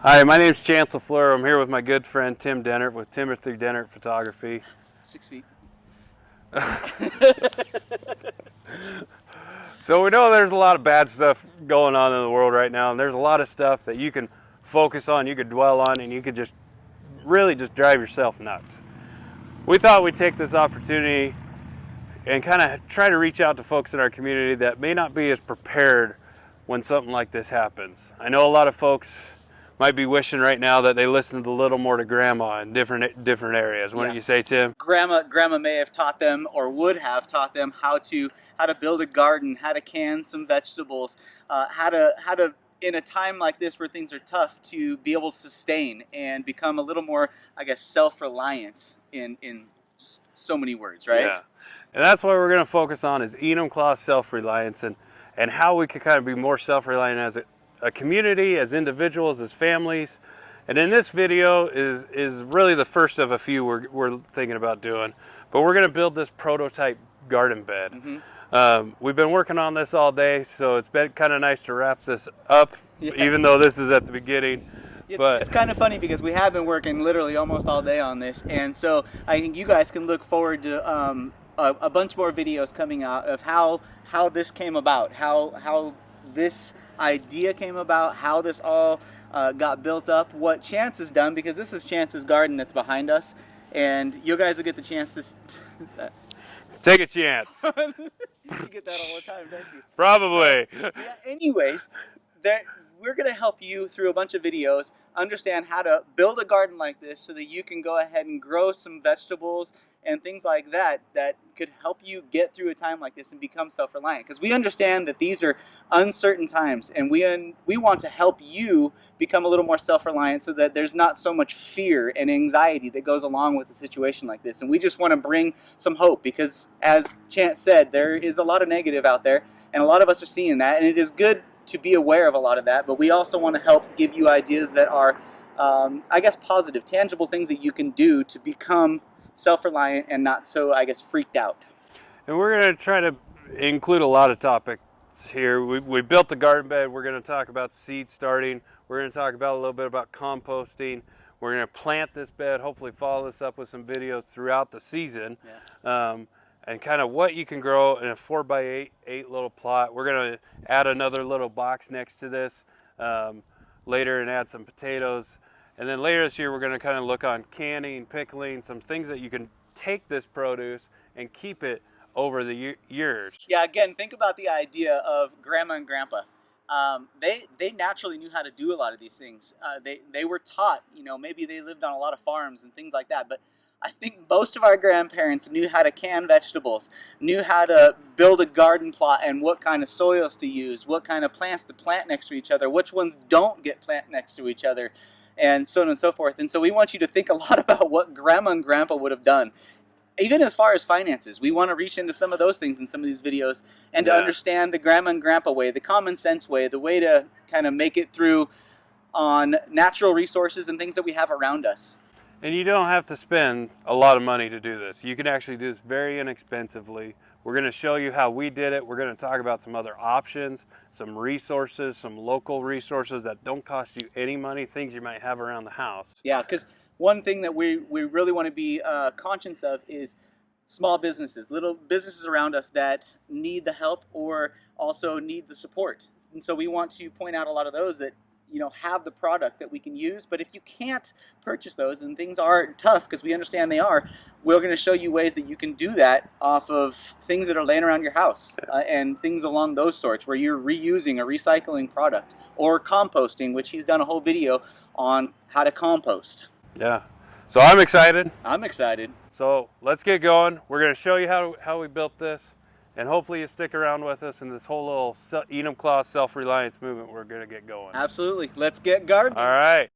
Hi, my name's Chancellor Fleur. I'm here with my good friend Tim Dehnert with Timothy Dehnert Photography. 6 feet. So we know there's a lot of bad stuff going on in the world right now, and there's a lot of stuff that you can focus on, you could dwell on, and you could just really just drive yourself nuts. We thought we'd take this opportunity and kind of try to reach out to folks in our community that may not be as prepared when something like this happens. I know a lot of folks might be wishing right now that they listened a little more to Grandma in different areas. Why don't you say, Tim? Grandma may have taught them, or would have taught them, how to build a garden, how to can some vegetables, how to in a time like this where things are tough, to be able to sustain and become a little more, I guess, self-reliant in so many words, right? Yeah, and that's what we're going to focus on is Enumclaw self-reliance and how we could kind of be more self-reliant as a community, as individuals, as families. And in this video is really the first of a few we're thinking about doing. But we're going to build this prototype garden bed. Mm-hmm. We've been working on this all day, so it's been kind of nice to wrap this up, even though this is at the beginning. It's kind of funny because we have been working literally almost all day on this, and so I think you guys can look forward to a bunch more videos coming out of how this came about, how this idea came about, how this all got built up, what Chance has done, because this is Chance's garden that's behind us, and you guys will get the chance to take a chance. You get that all the time, don't you? Probably. So, yeah, anyways, we're going to help you through a bunch of videos understand how to build a garden like this so that you can go ahead and grow some vegetables and things like that that could help you get through a time like this and become self-reliant. Because we understand that these are uncertain times, and we want to help you become a little more self-reliant so that there's not so much fear and anxiety that goes along with a situation like this. And we just want to bring some hope because, as Chance said, there is a lot of negative out there, and a lot of us are seeing that, and it is good to be aware of a lot of that, but we also want to help give you ideas that are, I guess, positive, tangible things that you can do to become self-reliant and not so, I guess, freaked out. And we're going to try to include a lot of topics here. We built the garden bed. We're going to talk about seed starting. We're going to talk about a little bit about composting. We're going to plant this bed, hopefully follow this up with some videos throughout the season. Yeah. And kind of what you can grow in a 4x8 little plot. We're going to add another little box next to this later and add some potatoes. And then later this year, we're going to kind of look on canning, pickling, some things that you can take this produce and keep it over the years. Yeah, again, think about the idea of Grandma and Grandpa. They naturally knew how to do a lot of these things. They were taught, maybe they lived on a lot of farms and things like that, but I think most of our grandparents knew how to can vegetables, knew how to build a garden plot and what kind of soils to use, what kind of plants to plant next to each other, which ones don't get planted next to each other, and so on and so forth. And so we want you to think a lot about what Grandma and Grandpa would have done. Even as far as finances, we want to reach into some of those things in some of these videos and to understand the Grandma and Grandpa way, the common sense way, the way to kind of make it through on natural resources and things that we have around us. And you don't have to spend a lot of money to do this. You can actually do this very inexpensively. We're going to show you how we did it. We're going to talk about some other options, some resources, some local resources that don't cost you any money, things you might have around the house. Yeah, because one thing that we really want to be conscious of is small businesses, little businesses around us that need the help or also need the support. And so we want to point out a lot of those that have the product that we can use, but if you can't purchase those and things are tough, because we understand they are, we're going to show you ways that you can do that off of things that are laying around your house and things along those sorts where you're reusing a recycling product, or composting, which he's done a whole video on how to compost. Yeah, so I'm excited. I'm excited. So let's get going. We're going to show you how we built this. And hopefully you stick around with us in this whole little Enumclaw self-reliance movement we're going to get going. Absolutely. Let's get gardening. All right.